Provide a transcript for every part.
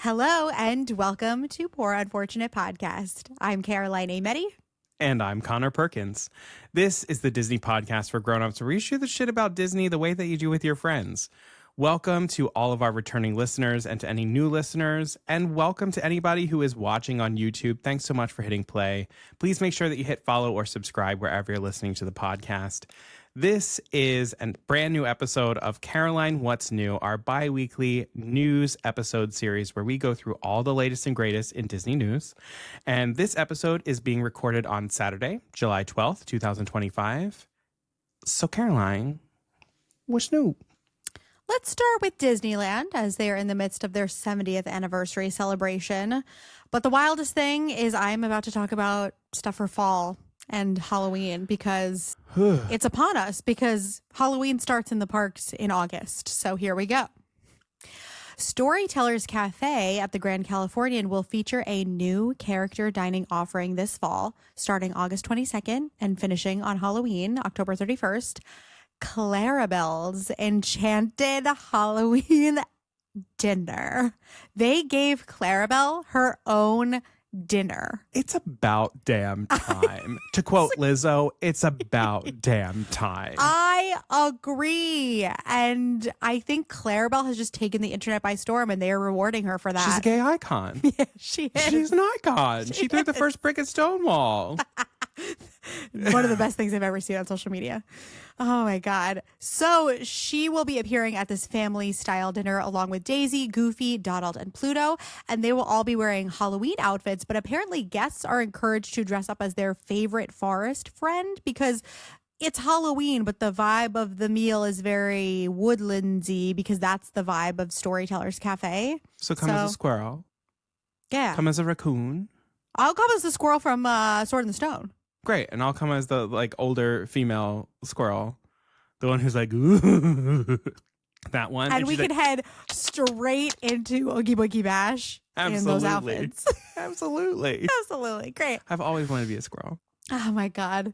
Hello and welcome to Poor Unfortunate Podcast. I'm Caroline Aimetti. And I'm Conor Perkins. This is the Disney podcast for grown-ups where you shoot the shit about Disney the way that you do with your friends. Welcome to all of our returning listeners and to any new listeners. And welcome to anybody who is watching on YouTube. Thanks so much for hitting play. Please make sure that you hit follow or subscribe wherever you're listening to the podcast. This is a brand new episode of Caroline What's New, our bi-weekly news episode series where we go through all the latest and greatest in Disney news. And this episode is being recorded on Saturday, July 12th, 2025. So Caroline, what's new? Let's start with Disneyland as they are in the midst of their 70th anniversary celebration. But the wildest thing is I'm about to talk about stuff for fall and Halloween because it's upon us because Halloween starts in the parks in August. So here we go. Storytellers Cafe at the Grand Californian will feature a new character dining offering this fall, starting August 22nd and finishing on Halloween, October 31st. Clarabelle's Enchanted Halloween Dinner. They gave Clarabelle her own dinner. It's about damn time. To quote Lizzo, it's about damn time. I agree. And I think Clarabelle has just taken the internet by storm and they are rewarding her for that. She's a gay icon. Yeah, she is. She's an icon. She threw the first brick at Stonewall. One of the best things I've ever seen on social media. Oh my God. So she will be appearing at this family style dinner along with Daisy, Goofy, Donald, and Pluto. And they will all be wearing Halloween outfits. But apparently guests are encouraged to dress up as their favorite forest friend because it's Halloween, but the vibe of the meal is very woodlandsy because that's the vibe of Storytellers Cafe. So come as a squirrel. Yeah. Come as a raccoon. I'll come as the squirrel from Sword in the Stone. Great. And I'll come as the older female squirrel. The one who's like, ooh. That one. And we can head straight into Oogie Boogie Bash in those outfits. Absolutely. Absolutely. Great. I've always wanted to be a squirrel. Oh my God.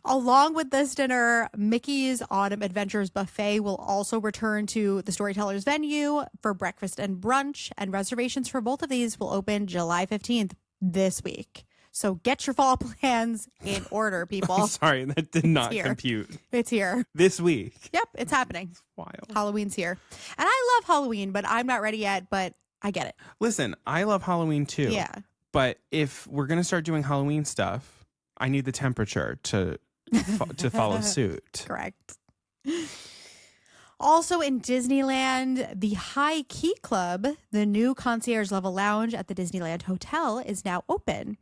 Along with this dinner, Mickey's Autumn Adventures Buffet will also return to the Storytellers venue for breakfast and brunch. And reservations for both of these will open July 15th this week. So get your fall plans in order, people. Sorry, that did not compute. It's here. This week. Yep, it's happening. It's wild. Halloween's here. And I love Halloween, but I'm not ready yet, but I get it. Listen, I love Halloween too. Yeah. But if we're going to start doing Halloween stuff, I need the temperature to follow suit. Correct. Also in Disneyland, the High Key Club, the new concierge level lounge at the Disneyland Hotel, is now open.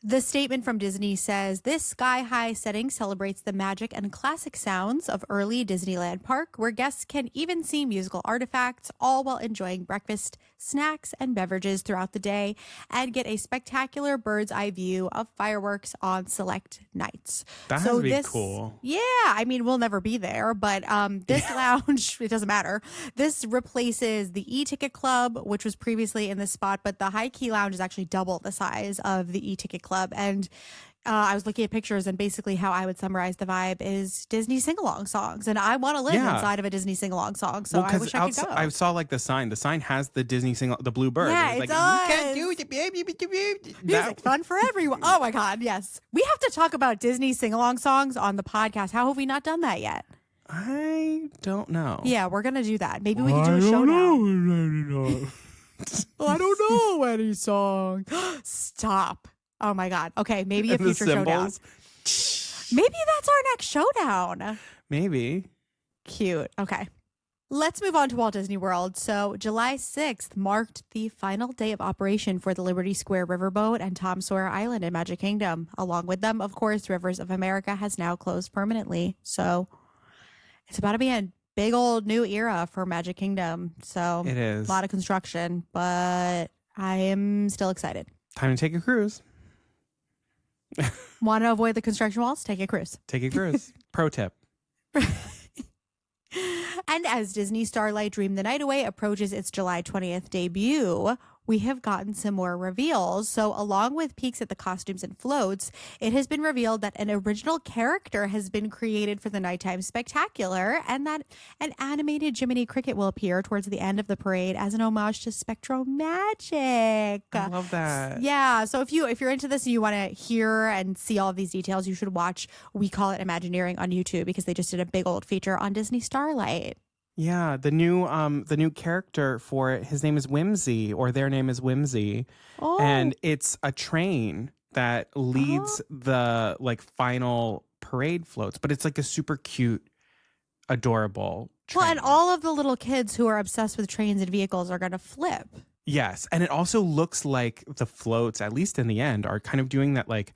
The statement from Disney says this sky-high setting celebrates the magic and classic sounds of early Disneyland Park, where guests can even see musical artifacts, all while enjoying breakfast, snacks, and beverages throughout the day, and get a spectacular bird's eye view of fireworks on select nights. That has to be cool. Yeah, I mean, we'll never be there, but this lounge, it doesn't matter. This replaces the E-Ticket Club, which was previously in this spot, but the High Key Lounge is actually double the size of the E-Ticket Club. And I was looking at pictures, and basically how I would summarize the vibe is Disney sing-along songs. And I want to live inside of a Disney sing-along song, so I wish I could go. I saw like the sign. The sign has the Disney the blue bird. Yeah, it like, does. You can't do it, baby. Music fun for everyone. Oh my God, yes. We have to talk about Disney sing-along songs on the podcast. How have we not done that yet? I don't know. Yeah, we're going to do that. Maybe we can do a showdown. I don't know any song. Stop. Oh my God. Okay, maybe a future showdown. Maybe that's our next showdown. Maybe. Cute. Okay. Let's move on to Walt Disney World. So July 6th marked the final day of operation for the Liberty Square Riverboat and Tom Sawyer Island in Magic Kingdom. Along with them, of course, Rivers of America has now closed permanently. So it's about to be a big old new era for Magic Kingdom. So it is. A lot of construction, but I am still excited. Time to take a cruise. Want to avoid the construction walls? Take a cruise. Take a cruise. Pro tip. And as Disney Starlight Dream the Night Away approaches its July 20th debut, we have gotten some more reveals. So, along with peeks at the costumes and floats, it has been revealed that an original character has been created for the nighttime spectacular, and that an animated Jiminy Cricket will appear towards the end of the parade as an homage to Spectro Magic. I love that. Yeah. So if you're into this and you want to hear and see all of these details, you should watch We Call It Imagineering on YouTube, because they just did a big old feature on Disney Starlight. Yeah, the new character for it, his name is Whimsy, or their name is Whimsy. Oh. And it's a train that leads the like final parade floats, but it's like a super cute, adorable train. Well, and all of the little kids who are obsessed with trains and vehicles are going to flip. Yes, and it also looks like the floats, at least in the end, are kind of doing that like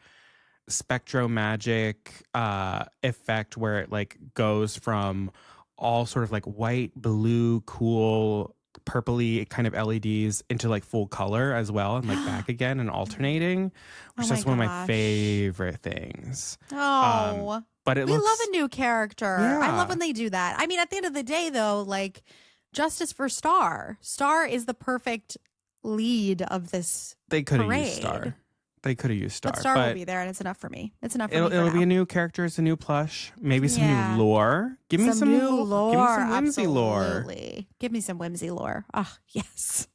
Spectro Magic effect where it like goes from all sort of like white, blue, cool, purpley kind of LEDs into like full color as well, and like back again and alternating, which is one of my favorite things. Oh, but we love a new character. Yeah. I love when they do that. I mean, at the end of the day, though, like, justice for Star. Star is the perfect lead of this. They could have used Star. They could have used Star. But Star will be there, and it's enough for me. It's enough for me. It'll be a new character. It's a new plush. Maybe some new lore. Give me some new lore. Give me some whimsy Absolutely. lore. Give me some whimsy lore. Oh, yes.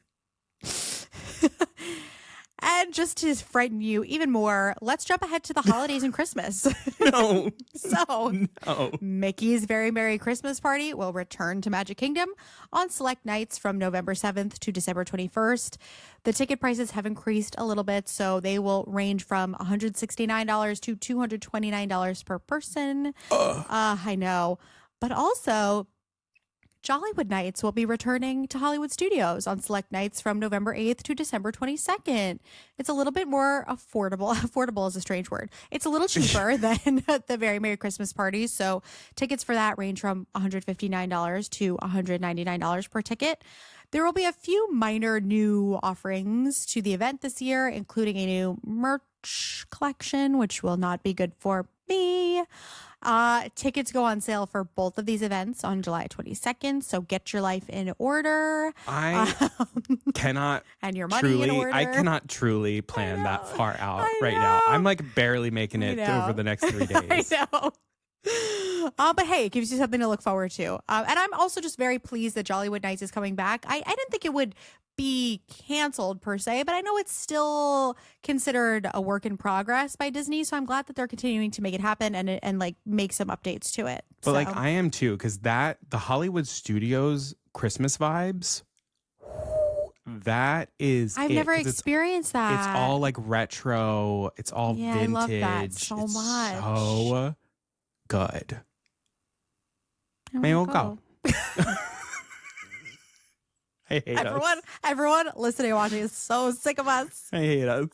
And just to frighten you even more, let's jump ahead to the holidays and Christmas. No. So, Mickey's Very Merry Christmas Party will return to Magic Kingdom on select nights from November 7th to December 21st. The ticket prices have increased a little bit, so they will range from $169 to $229 per person. I know. But also, Jollywood Nights will be returning to Hollywood Studios on select nights from November 8th to December 22nd. It's a little bit more affordable. Affordable is a strange word. It's a little cheaper than the Very Merry Christmas Party. So tickets for that range from $159 to $199 per ticket. There will be a few minor new offerings to the event this year, including a new merch collection, which will not be good for me. Tickets go on sale for both of these events on July 22nd, so get your life in order. I cannot and your money truly, in order. I cannot truly plan that far out right now. I'm like barely making it over the next 3 days. I know. But hey, it gives you something to look forward to. And I'm also just very pleased that Jollywood Nights is coming back. I didn't think it would be canceled per se, but I know it's still considered a work in progress by Disney, so I'm glad that they're continuing to make it happen and like make some updates to it. But like I am too, because the Hollywood Studios Christmas vibes, that is I've never experienced that. It's all like retro. It's all vintage. I love that so much. So good. Maybe we'll go. I hate everyone listening and watching is so sick of us. I hate us.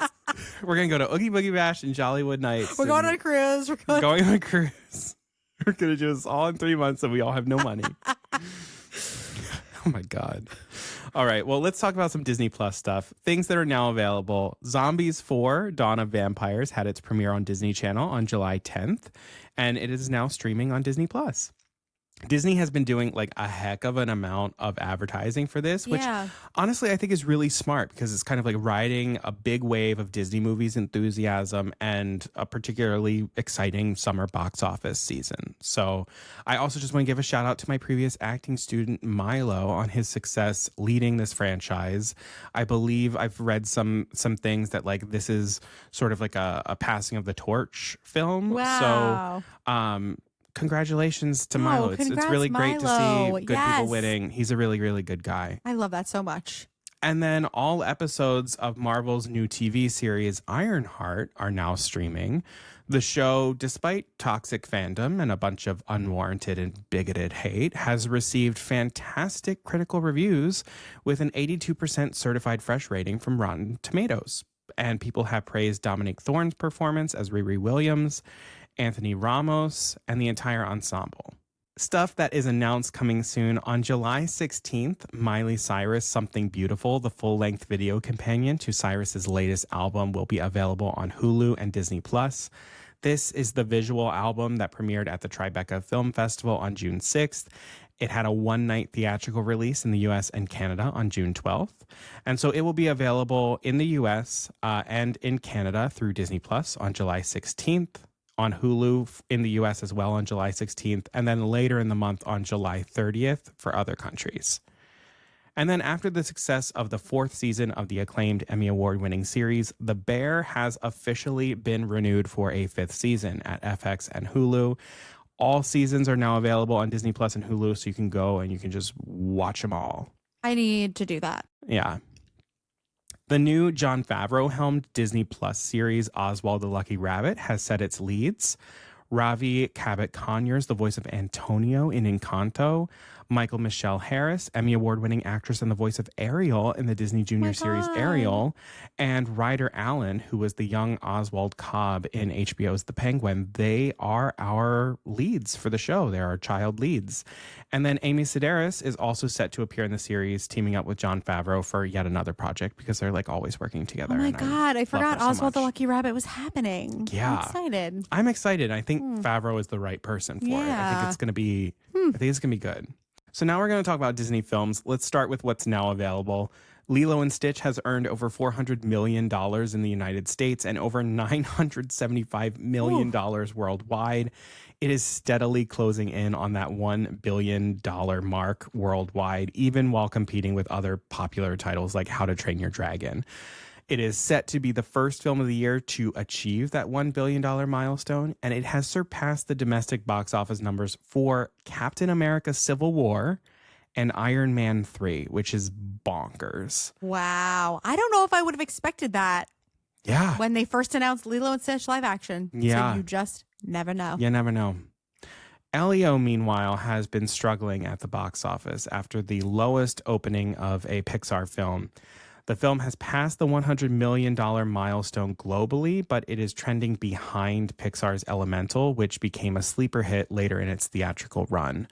We're going to go to Oogie Boogie Bash and Jollywood Nights. We're going on a cruise. We're going on a cruise. We're going to do this all in 3 months and we all have no money. Oh my God. All right. Well, let's talk about some Disney Plus stuff. Things that are now available. Zombies 4, Dawn of Vampires had its premiere on Disney Channel on July 10th, and it is now streaming on Disney Plus. Disney has been doing like a heck of an amount of advertising for this, which honestly I think is really smart because it's kind of like riding a big wave of Disney movies enthusiasm and a particularly exciting summer box office season. So I also just want to give a shout out to my previous acting student Milo on his success leading this franchise. I believe I've read some things that like this is sort of like a passing of the torch film. Wow. So congratulations to Milo. It's really great to see good people winning. He's a really, really good guy. I love that so much. And then all episodes of Marvel's new TV series Ironheart are now streaming. The show, despite toxic fandom and a bunch of unwarranted and bigoted hate, has received fantastic critical reviews with an 82% certified fresh rating from Rotten Tomatoes. And people have praised Dominique Thorne's performance as Riri Williams, Anthony Ramos, and the entire ensemble. Stuff that is announced coming soon. On July 16th, Miley Cyrus' Something Beautiful, the full-length video companion to Cyrus's latest album, will be available on Hulu and Disney+. This is the visual album that premiered at the Tribeca Film Festival on June 6th. It had a one-night theatrical release in the U.S. and Canada on June 12th. And so it will be available in the U.S. And in Canada through Disney Plus on July 16th, on Hulu in the U.S. as well on July 16th, and then later in the month on July 30th for other countries. And then after the success of the fourth season of the acclaimed Emmy Award-winning series, The Bear has officially been renewed for a fifth season at FX and Hulu. All seasons are now available on Disney Plus and Hulu, so you can go and you can just watch them all. I need to do that. Yeah. The new Jon Favreau-helmed Disney Plus series, Oswald the Lucky Rabbit, has set its leads. Ravi Cabot-Conyers, the voice of Antonio in Encanto. Michael Michelle Harris, Emmy Award-winning actress and the voice of Ariel in the Disney Junior series Ariel. And Ryder Allen, who was the young Oswald Cobb in HBO's The Penguin. They are our leads for the show. They're our child leads. And then Amy Sedaris is also set to appear in the series, teaming up with Jon Favreau for yet another project because they're like always working together. Oh my God, I forgot Oswald the much. Lucky Rabbit was happening. Yeah. I'm excited. I'm excited. I think Favreau is the right person for it. I think it's going to be good. So now we're going to talk about Disney films. Let's start with what's now available. Lilo and Stitch has earned over $400 million in the United States and over $975 million worldwide. It is steadily closing in on that $1 billion mark worldwide, even while competing with other popular titles like How to Train Your Dragon. It is set to be the first film of the year to achieve that $1 billion milestone, and it has surpassed the domestic box office numbers for Captain America Civil War and Iron Man 3, which is bonkers. Wow. I don't know if I would have expected that. Yeah. When they first announced Lilo and Stitch live action. Yeah. So you just never know. You never know. Elio, meanwhile, has been struggling at the box office after the lowest opening of a Pixar film. The film has passed the $100 million milestone globally, but it is trending behind Pixar's Elemental, which became a sleeper hit later in its theatrical run.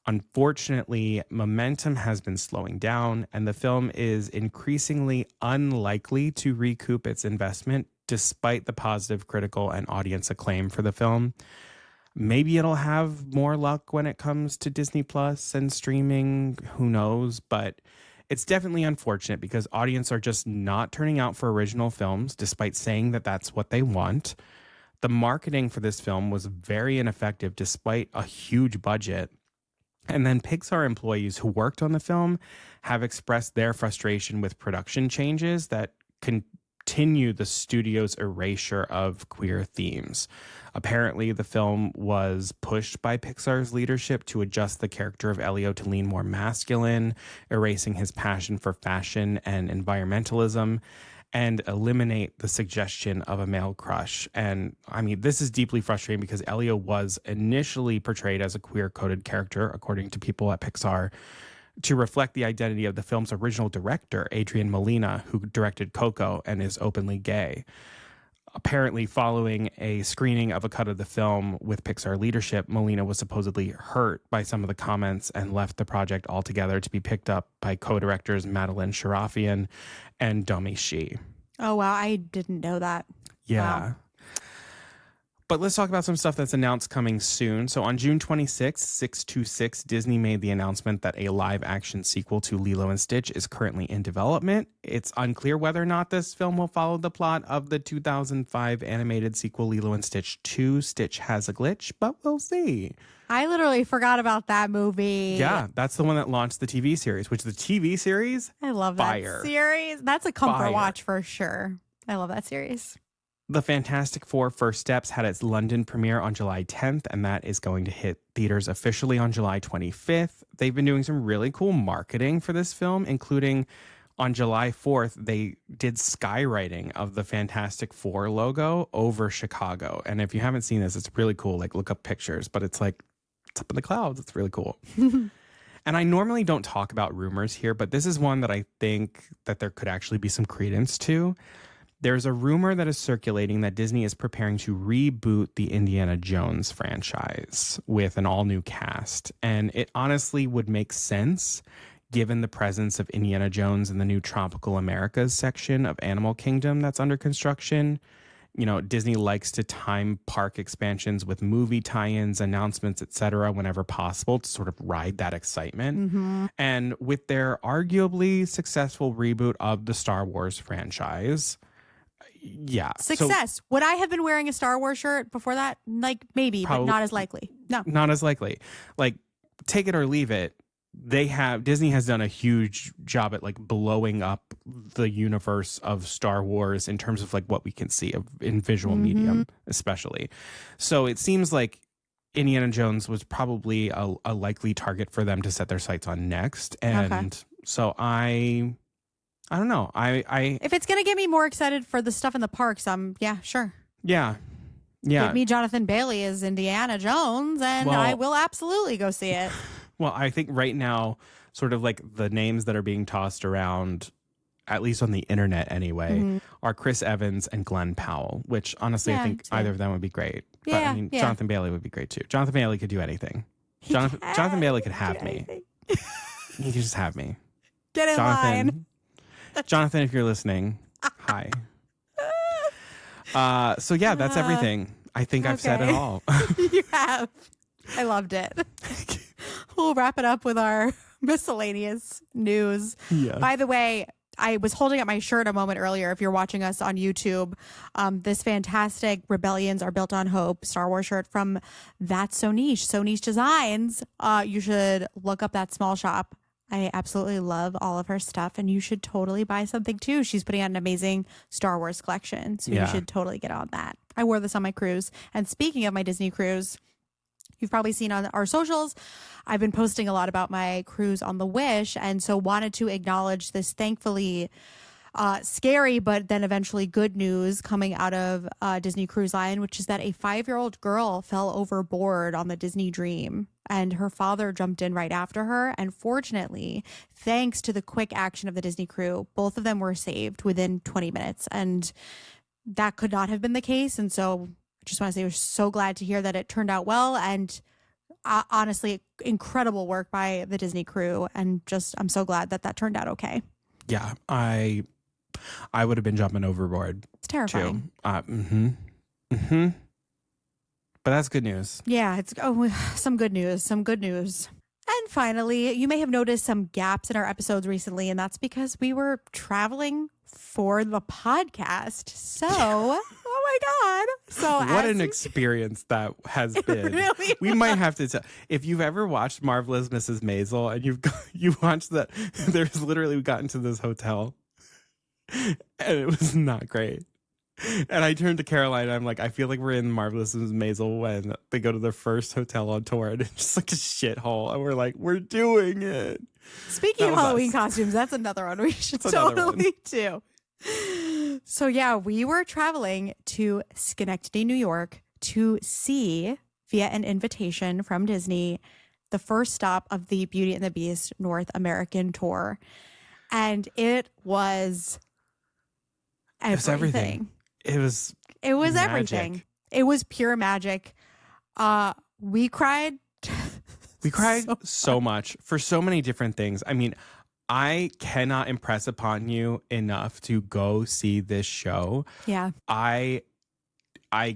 Unfortunately, momentum has been slowing down, and the film is increasingly unlikely to recoup its investment, despite the positive critical and audience acclaim for the film. Maybe it'll have more luck when it comes to Disney Plus and streaming, who knows, but it's definitely unfortunate because audiences are just not turning out for original films, despite saying that that's what they want. The marketing for this film was very ineffective despite a huge budget. And then Pixar employees who worked on the film have expressed their frustration with production changes that continue the studio's erasure of queer themes. Apparently, the film was pushed by Pixar's leadership to adjust the character of Elio to lean more masculine, erasing his passion for fashion and environmentalism, and eliminate the suggestion of a male crush. And I mean, this is deeply frustrating because Elio was initially portrayed as a queer-coded character, according to people at Pixar, to reflect the identity of the film's original director, Adrian Molina, who directed Coco and is openly gay. Apparently, following a screening of a cut of the film with Pixar leadership, Molina was supposedly hurt by some of the comments and left the project altogether to be picked up by co-directors Madeline Sharafian and Domi Shi. Oh, wow. I didn't know that. Yeah. Wow. But let's talk about some stuff that's announced coming soon. So on June 26th, 626, Disney made the announcement that a live-action sequel to Lilo and Stitch is currently in development. It's unclear whether or not this film will follow the plot of the 2005 animated sequel Lilo and Stitch 2, Stitch Has a Glitch, but we'll see. I literally forgot about that movie. Yeah, that's the one that launched the TV series, which the TV series, I love fire. that series. That's a comfort Fire. watch for sure. I love that series. The Fantastic Four First Steps had its London premiere on July 10th, and that is going to hit theaters officially on July 25th. They've been doing some really cool marketing for this film, including on July 4th, they did skywriting of the Fantastic Four logo over Chicago. And if you haven't seen this, it's really cool. Like, look up pictures, but it's like, it's up in the clouds. It's really cool. And I normally don't talk about rumors here, but this is one that I think that there could actually be some credence to. There's a rumor that is circulating that Disney is preparing to reboot the Indiana Jones franchise with an all-new cast. And it honestly would make sense given the presence of Indiana Jones in the new Tropical Americas section of Animal Kingdom that's under construction. Disney likes to time park expansions with movie tie-ins, announcements, etc. whenever possible to sort of ride that excitement. Mm-hmm. And with their arguably successful reboot of the Star Wars franchise, yeah. Success. Would I have been wearing a Star Wars shirt before that? Like, maybe, but not as likely. No. Not as likely. Like, take it or leave it. Disney has done a huge job at like blowing up the universe of Star Wars in terms of like what we can see in visual medium, especially. So it seems like Indiana Jones was probably a likely target for them to set their sights on next. And so I don't know. I if it's gonna get me more excited for the stuff in the parks, yeah, sure. Yeah. Yeah. Give me Jonathan Bailey as Indiana Jones, and I will absolutely go see it. Well, I think right now, sort of like the names that are being tossed around, at least on the internet anyway, are Chris Evans and Glenn Powell, which honestly, I think either of them would be great. But I mean, Jonathan Bailey would be great too. Jonathan Bailey could do anything. Jonathan Bailey could have me. He could just have me. Get in line. Jonathan, if you're listening, hi. So yeah, that's everything. I think I've said it all. You have. I loved it. We'll wrap it up with our miscellaneous news. Yeah. By the way, I was holding up my shirt a moment earlier. If you're watching us on YouTube, this fantastic Rebellions Are Built on Hope Star Wars shirt from That's So Niche. So Niche Designs. You should look up that small shop. I absolutely love all of her stuff, and you should totally buy something too. She's putting out an amazing Star Wars collection, so you should totally get on that. I wore this on my cruise. And speaking of my Disney cruise, you've probably seen on our socials, I've been posting a lot about my cruise on the Wish, and so wanted to acknowledge this thankfully scary but then eventually good news coming out of Disney Cruise Line, which is that a 5-year-old girl fell overboard on the Disney Dream, and her father jumped in right after her. And fortunately, thanks to the quick action of the Disney crew, both of them were saved within 20 minutes. And that could not have been the case. And so I just want to say we're so glad to hear that it turned out well. And honestly, incredible work by the Disney crew. And just, I'm so glad that that turned out okay. Yeah, I would have been jumping overboard. It's terrifying. Too. But that's good news. Yeah, it's some good news. And finally, you may have noticed some gaps in our episodes recently, and that's because we were traveling for the podcast. So, oh my God. So what an experience that has been. Really we might have to tell. If you've ever watched Marvelous Mrs. Maisel and you watched that, there's literally, we got into this hotel and it was not great. And I turned to Caroline and I'm like, I feel like we're in Marvelous Mrs. Maisel when they go to their first hotel on tour and it's just like a shithole. And we're like, we're doing it. Speaking of Halloween costumes, that's another one we should totally do. So yeah, we were traveling to Schenectady, New York to see, via an invitation from Disney, the first stop of the Beauty and the Beast North American tour. And it was everything. It was everything. It was everything. It was pure magic. We cried. We cried so much for so many different things. I mean, I cannot impress upon you enough to go see this show. Yeah. I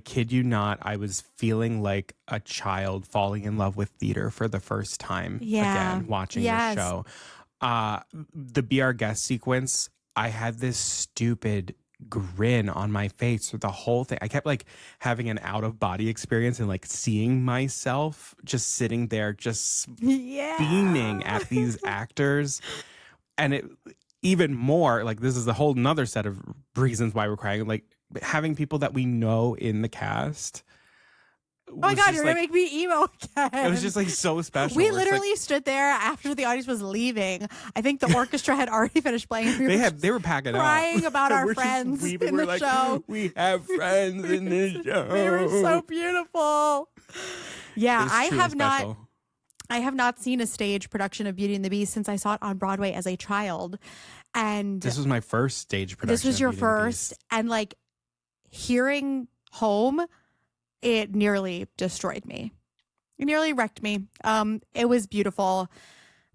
kid you not, I was feeling like a child falling in love with theater for the first time again, watching this show. The Be Our Guest sequence, I had this stupid grin on my face through the whole thing. I kept like having an out of body experience and like seeing myself just sitting there just beaming at these actors. And it even more like, this is a whole nother set of reasons why we're crying, like having people that we know in the cast. Oh my God, you're going to make me emo again. It was just like so special. We literally stood there after the audience was leaving. I think the orchestra had already finished playing. They were packing up. Crying about our friends in the show. We have friends in this show. They were so beautiful. Yeah, I have not seen a stage production of Beauty and the Beast since I saw it on Broadway as a child. And this was my first stage production. This was your first. And like hearing Home, it nearly destroyed me. It nearly wrecked me. It was beautiful.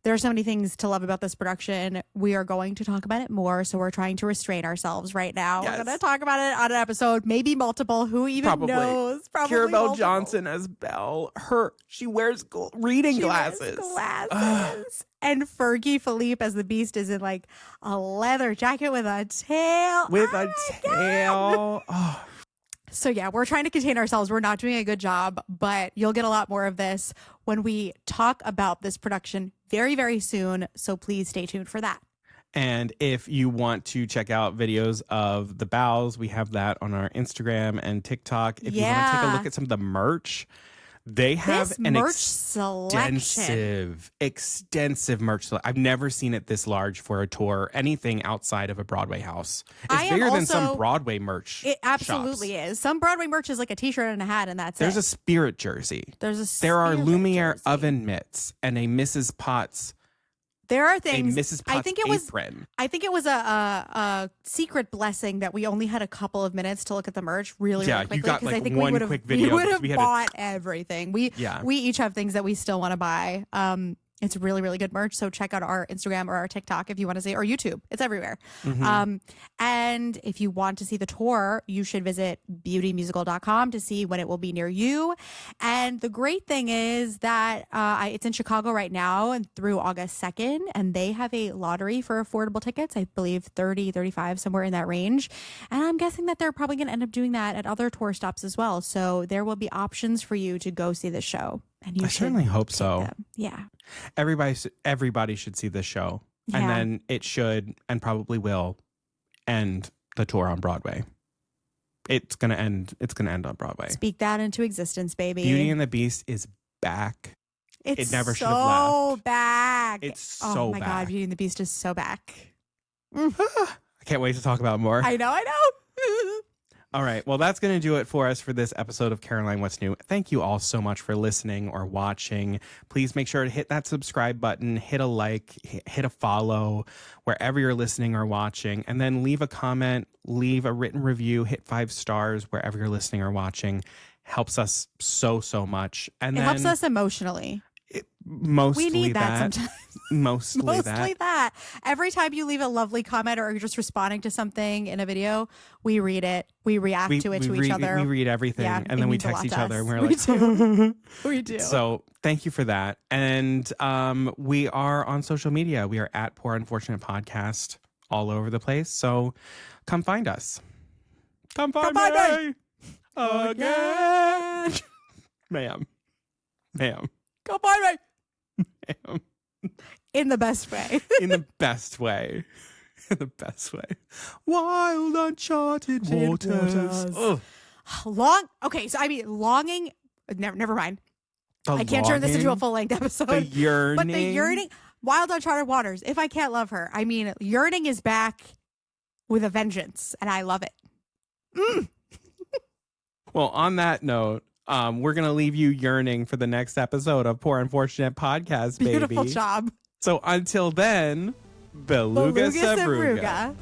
There are so many things to love about this production. We are going to talk about it more, so we're trying to restrain ourselves right now. Yes. We're going to talk about it on an episode, maybe multiple. Who even knows? Probably Kirabelle multiple. Johnson as Belle. She wears reading glasses. And Fergie Philippe as the Beast is in like a leather jacket with a tail. Oh. So yeah, we're trying to contain ourselves. We're not doing a good job, but you'll get a lot more of this when we talk about this production very, very soon. So please stay tuned for that. And if you want to check out videos of the bows, we have that on our Instagram and TikTok. If you want to take a look at some of the merch, they have this an merch selection. extensive merch. I've never seen it this large for a tour, anything outside of a Broadway house. It's bigger than some Broadway merch. It absolutely is. Some Broadway merch is like a t-shirt and a hat, and that's There's it. a Spirit jersey. There are Spirit Lumiere jersey. oven mitts and a Mrs. Potts. There are things. A Mrs. Potts I think it was. apron. I think it was a secret blessing that we only had a couple of minutes to look at the merch really quickly. You got I think one quick video. We would have bought everything. We Yeah. each have things that we still want to buy. It's really, really good merch. So check out our Instagram or our TikTok if you want to see, or YouTube. It's everywhere. And if you want to see the tour, you should visit beautymusical.com to see when it will be near you. And the great thing is that it's in Chicago right now and through August 2nd. And they have a lottery for affordable tickets. I believe 30, 35, somewhere in that range. And I'm guessing that they're probably going to end up doing that at other tour stops as well. So there will be options for you to go see the show. And you I certainly hope take so. them. Yeah. Everybody should see this show. And then it should, and probably will, end the tour on Broadway. It's gonna end on Broadway. Speak that into existence, baby. Beauty and the Beast is back. It never should have so left. back. It's so Oh my back. God, Beauty and the Beast is so back. I can't wait to talk about more. I know. All right. Well, that's going to do it for us for this episode of Caroline What's New. Thank you all so much for listening or watching. Please make sure to hit that subscribe button, hit a like, hit a follow wherever you're listening or watching, and then leave a comment, leave a written review, hit 5 stars wherever you're listening or watching. Helps us so much. And It then helps us emotionally. Mostly We need that sometimes. Mostly that. Every time you leave a lovely comment or you're just responding to something in a video, we read it. We react to it to each other. We read everything, Yeah, and it then we means a text lot each to other, us. and we're We like, do. We do. So thank you for that. And we are on social media. We are at Poor Unfortunate Podcast all over the place. So come find us. Come find me again. Ma'am. Go find me. Ma'am. In the best way. In the best way. In the best way. Wild uncharted waters. Ugh. Longing. Never mind. The I can't turn this into a longing, full-length episode. The yearning. But the yearning, Wild Uncharted Waters, if I can't love her. I mean, yearning is back with a vengeance, and I love it. Well, on that note, we're going to leave you yearning for the next episode of Poor Unfortunate Podcast, baby. Beautiful job. So until then, Beluga Sabruga.